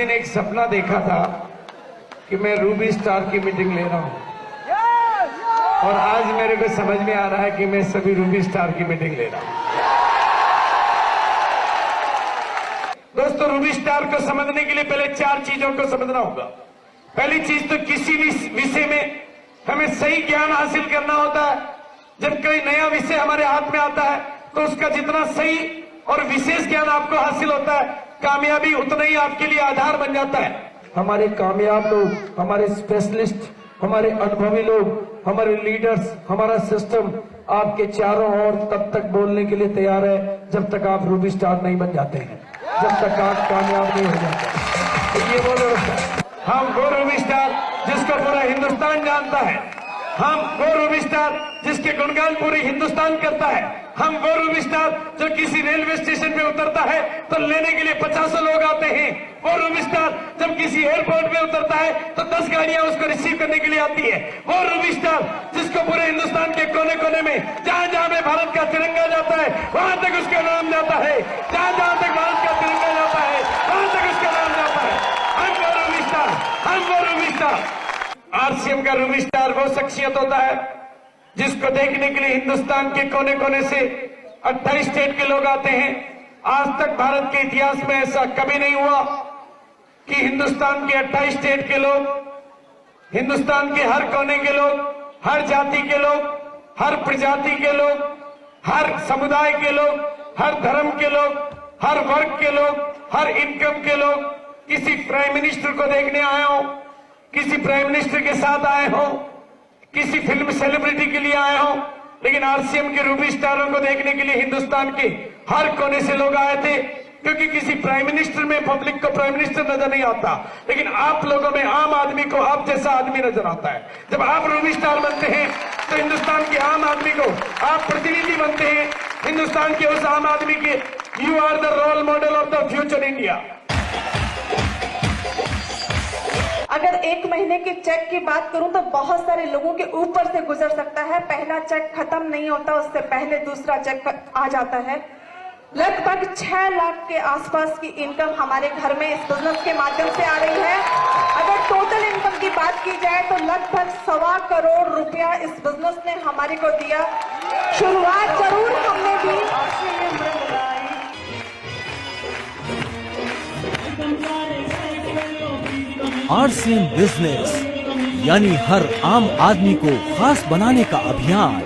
दिन एक सपना देखा था कि मैं रूबी स्टार की मीटिंग ले रहा हूं, और आज मेरे को समझ में आ रहा है कि मैं सभी रूबी स्टार की मीटिंग ले रहा हूं। दोस्तों, रूबी स्टार को समझने के लिए पहले 4 चीजों को समझना होगा। पहली चीज तो किसी भी विषय में हमें सही ज्ञान हासिल करना होता है। जब कोई नया विषय हमारे हाथ में आता है तो उसका जितना सही और विशेष ज्ञान आपको हासिल होता है, कामयाबी उतना ही आपके लिए आधार बन जाता है। हमारे कामयाब लोग, हमारे स्पेशलिस्ट, हमारे अनुभवी लोग, हमारे लीडर्स, हमारा सिस्टम आपके चारों ओर तब तक बोलने के लिए तैयार है जब तक आप रूबी स्टार नहीं बन जाते हैं, जब तक आप कामयाब नहीं हो जाते। तो ये बोलो, हम वो रूबी स्टार जिसको पूरा हिंदुस्तान जानता है, हम वो रूबी स्टार जिसके गुणगान पूरे हिंदुस्तान करता है, हम वो रूबी स्टार जो किसी रेलवे स्टेशन पे उतरता है तो लेने के लिए 50 लोग आते हैं, वो रूबी स्टार जब किसी एयरपोर्ट पे उतरता है तो 10 गाड़ियां उसको रिसीव करने के लिए आती है, वो रूबी स्टार जिसको पूरे हिंदुस्तान के कोने कोने में जहां जहां में भारत का तिरंगा जाता है वहां तक उसका नाम जाता है, जहां जहां तक भारत का तिरंगा जाता है वहां तक उसका नाम जाता है। हम वो रूबी स्टार, हम वो रूबी स्टार। आरसीएम का रूबी स्टार वो शख्सियत होता है जिसको देखने के लिए हिंदुस्तान के कोने कोने से 28 स्टेट के लोग आते हैं। आज तक भारत के इतिहास में ऐसा कभी नहीं हुआ कि हिंदुस्तान के 28 स्टेट के लोग, हिंदुस्तान के हर कोने के लोग, हर जाति के लोग, हर प्रजाति के लोग, हर समुदाय के लोग, हर धर्म के लोग, हर वर्ग के लोग, हर इनकम के लोग किसी प्राइम मिनिस्टर को देखने आए हो, किसी प्राइम मिनिस्टर के साथ आए हो, किसी फिल्म सेलिब्रिटी के लिए आए हो, लेकिन आरसीएम के रूबी स्टारों को देखने के लिए हिंदुस्तान के हर कोने से लोग आए थे। क्योंकि किसी प्राइम मिनिस्टर में पब्लिक को प्राइम मिनिस्टर नजर नहीं आता, लेकिन आप लोगों में आम आदमी को आप जैसा आदमी नजर आता है। जब आप रूबी स्टार बनते हैं तो हिंदुस्तान के आम आदमी को आप प्रतिनिधि बनते हैं, हिंदुस्तान के उस आम आदमी के। You are the role model of the future India. अगर 1 महीने के चेक की बात करूं तो बहुत सारे लोगों के ऊपर से गुजर सकता है। पहला चेक खत्म नहीं होता, उससे पहले दूसरा चेक आ जाता है। लगभग 6 लाख के आसपास की इनकम हमारे घर में इस बिजनेस के माध्यम से आ रही है। अगर टोटल इनकम की बात की जाए तो लगभग 1.25 करोड़ रुपया इस बिजनेस ने हमारे को दिया। शुरुआत जरूर हमने दी, आरसीएम बिजनेस यानी हर आम आदमी को खास बनाने का अभियान।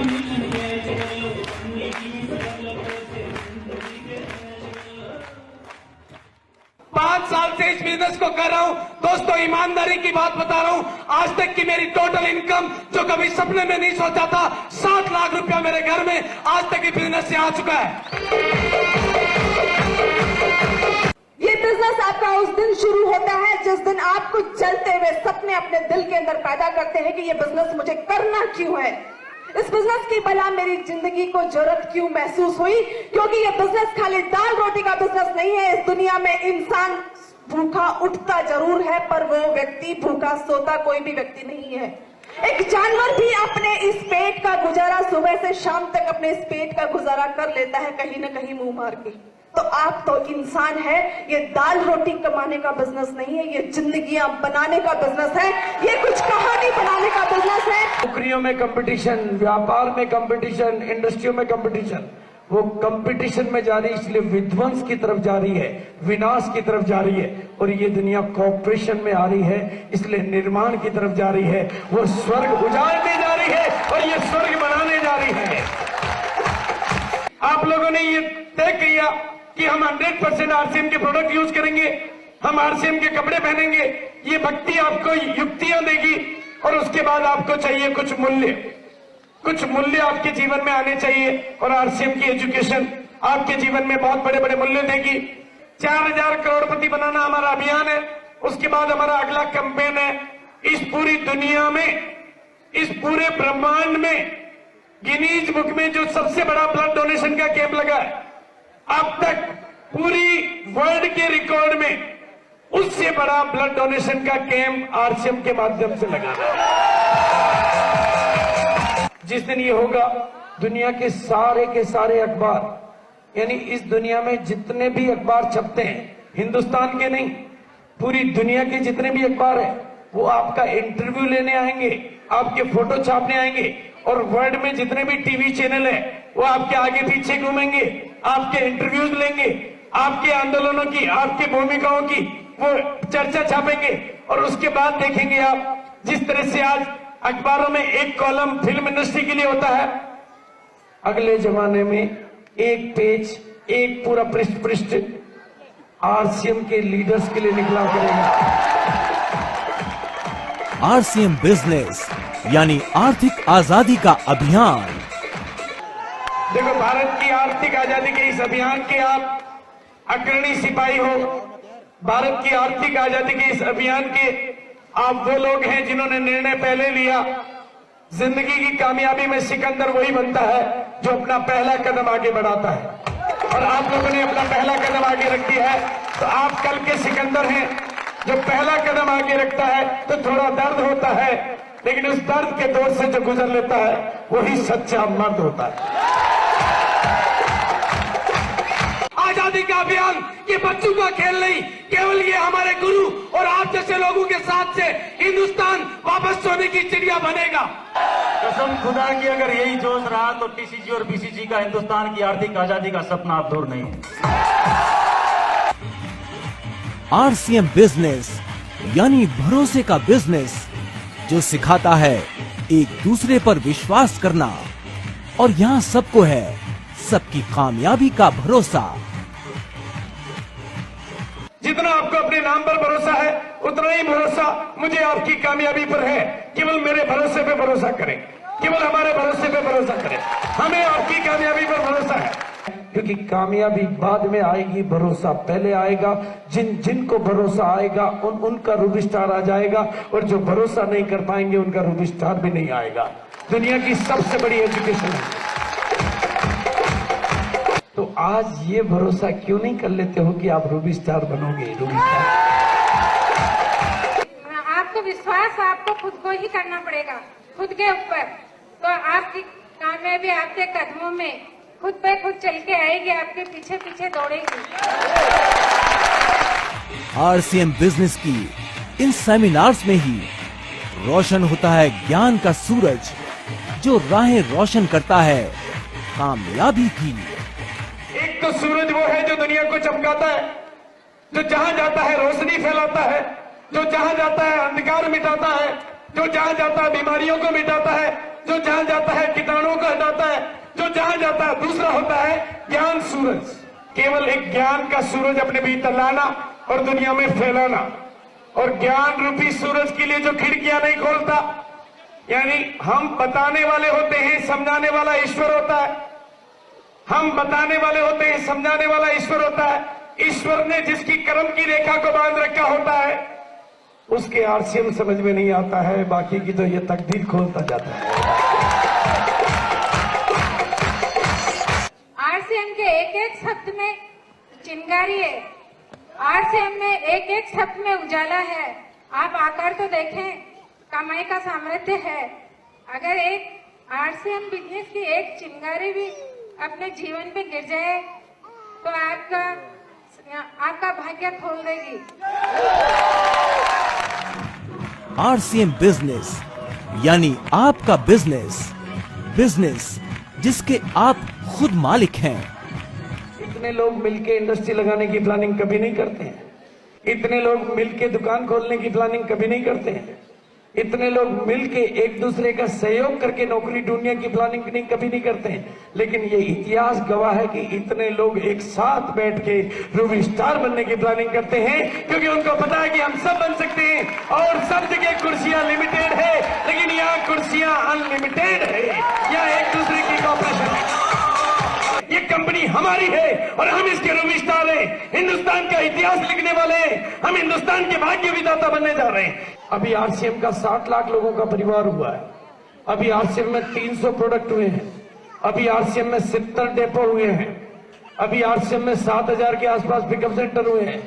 पांच साल से इस बिजनेस को कर रहा हूं दोस्तों, ईमानदारी की बात बता रहा हूं। आज तक की मेरी टोटल इनकम जो कभी सपने में नहीं सोचा था, 7 लाख रुपया मेरे घर में आज तक की बिजनेस से आ चुका है। ये बिजनेस आपका उस दिन शुरू होता है जिस दिन आप कुछ जलते हुए सपने अपने दिल के अंदर पैदा करते हैं कि ये बिजनेस मुझे करना क्यों है, इस बिजनेस की भला मेरी जिंदगी को जरूरत क्यों महसूस हुई। क्योंकि ये बिजनेस खाली दाल रोटी का बिजनेस नहीं है। इस दुनिया में इंसान भूखा उठता जरूर है, पर वो व्यक्ति भूखा सोता कोई भी व्यक्ति नहीं है। एक जानवर भी अपने इस पेट का गुजारा सुबह से शाम तक अपने इस पेट का गुजारा कर लेता है, कहीं ना कहीं मुंह मार के। तो आप तो इंसान है। ये दाल रोटी कमाने का बिजनेस नहीं है, ये जिंदगियां बनाने का बिजनेस है, ये कुछ कहानी बनाने का बिजनेस है। नौकरियों में कंपटीशन, व्यापार में कंपटीशन, इंडस्ट्रियों में कंपटीशन, वो कंपटीशन में जा रही, इसलिए विध्वंस की तरफ जा रही है, विनाश की तरफ जा रही है। और ये दुनिया कॉर्पोरेशन में आ रही है, इसलिए निर्माण की तरफ जा रही है। वो स्वर्ग उजाड़ने जा रही है और ये स्वर्ग बनाने जा रही है। आप लोगों ने ये तय किया कि हम 100% आरसीएम के प्रोडक्ट यूज करेंगे, हम आरसीएम के कपड़े पहनेंगे। ये भक्ति आपको युक्तियां देगी और उसके बाद आपको चाहिए कुछ मूल्य, कुछ मूल्य आपके जीवन में आने चाहिए। और आरसीएम की एजुकेशन आपके जीवन में बहुत बड़े बड़े मूल्य देगी। 4000 करोड़पति बनाना हमारा अभियान है। उसके बाद हमारा अगला कैंपेन है, इस पूरी दुनिया में, इस पूरे ब्रह्मांड में गिनीज बुक में जो सबसे बड़ा ब्लड डोनेशन का कैंप लगा है अब तक पूरी वर्ल्ड के रिकॉर्ड में, उससे बड़ा ब्लड डोनेशन का कैंप आरसीएम के माध्यम से लगाना। जिस दिन ये होगा, दुनिया के सारे अखबार, यानी इस दुनिया में जितने भी अखबार छपते हैं, हिंदुस्तान के नहीं, पूरी दुनिया के जितने भी अखबार है वो आपका इंटरव्यू लेने आएंगे, आपके फोटो छापने आएंगे, और वर्ल्ड में जितने भी टीवी चैनल है वो आपके आगे पीछे घूमेंगे, आपके इंटरव्यूज लेंगे, आपके आंदोलनों की, आपकी भूमिकाओं की वो चर्चा छापेंगे, और उसके बाद देखेंगे आप जिस तरह से आज अखबारों में एक कॉलम फिल्म इंडस्ट्री के लिए होता है, अगले जमाने में एक पेज, एक पूरा पृष्ठ आरसीएम के लीडर्स के लिए निकला करेगा। आरसीएम बिजनेस यानी आर्थिक आजादी का अभियान। देखो, भारत की आर्थिक आजादी के इस अभियान के आप अग्रणी सिपाही हो। भारत की आर्थिक आजादी के इस अभियान के आप वो लोग हैं जिन्होंने निर्णय पहले लिया। जिंदगी की कामयाबी में सिकंदर वही बनता है जो अपना पहला कदम आगे बढ़ाता है, और आप लोगों ने अपना पहला कदम आगे रख दिया है, तो आप कल के सिकंदर हैं। जो पहला कदम आगे रखता है तो थोड़ा दर्द होता है, लेकिन उस दर्द के दौर से जो गुजर लेता है वही सच्चा मर्द होता है। आजादी का अभियान ये बच्चों का खेल नहीं, केवल ये हमारे गुरु और आप जैसे लोगों के साथ से हिंदुस्तान वापस सोने की चिड़िया बनेगा। कसम खुदा की, अगर यही जोश रहा तो टीसीजी और बीसीजी का हिंदुस्तान की आर्थिक आजादी का सपना अब दूर नहीं है। आरसीएम बिजनेस यानी भरोसे का बिजनेस जो सिखाता है एक दूसरे पर विश्वास करना, और यहाँ सबको है सबकी कामयाबी का भरोसा। जितना आपको अपने नाम पर भरोसा है उतना ही भरोसा मुझे आपकी कामयाबी पर है। केवल मेरे भरोसे पे भरोसा करें, केवल हमारे भरोसे पे भरोसा करें, हमें आपकी कामयाबी पर भरोसा है, क्योंकि कामयाबी बाद में आएगी, भरोसा पहले आएगा। जिनको भरोसा आएगा उनका रूबी स्टार आ जाएगा, और जो भरोसा नहीं कर पाएंगे उनका रूबी स्टार भी नहीं आएगा। दुनिया की सबसे बड़ी एजुकेशन है। तो आज ये भरोसा क्यों नहीं कर लेते हो कि आप रूबी स्टार बनोगे? रूबी स्टार आपको विश्वास आपको खुद को ही करना पड़ेगा, खुद के ऊपर, तो आपकी कामयाबी आपके कदमों में खुद पे खुद चल के आएगी, आपके पीछे पीछे दौड़ेगी। आरसीएम बिजनेस की इन सेमिनार्स में ही रोशन होता है ज्ञान का सूरज जो राहें रोशन करता है कामयाबी की। एक तो सूरज वो है जो दुनिया को चमकाता है, जो जहां जाता है रोशनी फैलाता है, जो जहां जाता है अंधकार मिटाता है, जो जहां जाता है बीमारियों को मिटाता है, जो जहां जाता है कीटाणुओं को हटाता है, जो जहां जाता है। दूसरा होता है ज्ञान सूरज, केवल एक ज्ञान का सूरज अपने भीतर लाना और दुनिया में फैलाना। और ज्ञान रूपी सूरज के लिए जो खिड़कियां नहीं खोलता, यानी हम बताने वाले होते हैं, समझाने वाला ईश्वर होता है। हम बताने वाले होते हैं, समझाने वाला ईश्वर होता है। ईश्वर ने जिसकी कर्म की रेखा को बांध रखा होता है उसके आरसीएम समझ में नहीं आता है, बाकी की तो ये तकदीर खोलता जाता है। आरसीएम के एक एक शब्द में चिंगारी है, आरसीएम में एक एक शब्द में उजाला है। आप आकर तो देखें, कमाई का सामर्थ्य है। अगर एक आरसीएम बिजनेस की एक चिंगारी भी अपने जीवन पे गिर जाए तो आपका भाग्य खोल देगी। आरसीएम बिजनेस यानी आपका बिजनेस, बिजनेस जिसके आप खुद मालिक हैं। इतने लोग मिलके इंडस्ट्री लगाने की प्लानिंग कभी नहीं करते हैं। इतने लोग मिलके दुकान खोलने की प्लानिंग कभी नहीं करते हैं। इतने लोग मिलके एक दूसरे का सहयोग करके नौकरी ढूंढने की प्लानिंग कभी नहीं करते हैं। लेकिन ये इतिहास गवाह है कि इतने लोग एक साथ बैठ के रूबी स्टार बनने की प्लानिंग करते हैं, क्योंकि उनको पता है कि हम सब बन सकते हैं। और सब जगह कुर्सियां लिमिटेड है, लेकिन यहाँ कुर्सियां अनलिमिटेड है। यहाँ एक दूसरे की कॉपरेशन है। ये कंपनी हमारी है और हम इसके रूबी स्टार हैं। हिंदुस्तान का इतिहास लिखने वाले हैं। हम हिंदुस्तान के भाग्य विधाता बनने जा रहे हैं। अभी आरसीएम का 60 लाख लोगों का परिवार हुआ है। अभी आरसीएम में 300 प्रोडक्ट हुए हैं। अभी आरसीएम में 70 डेपो हुए हैं। अभी आरसीएम में 7000 के आसपास पिकअप सेंटर हुए हैं।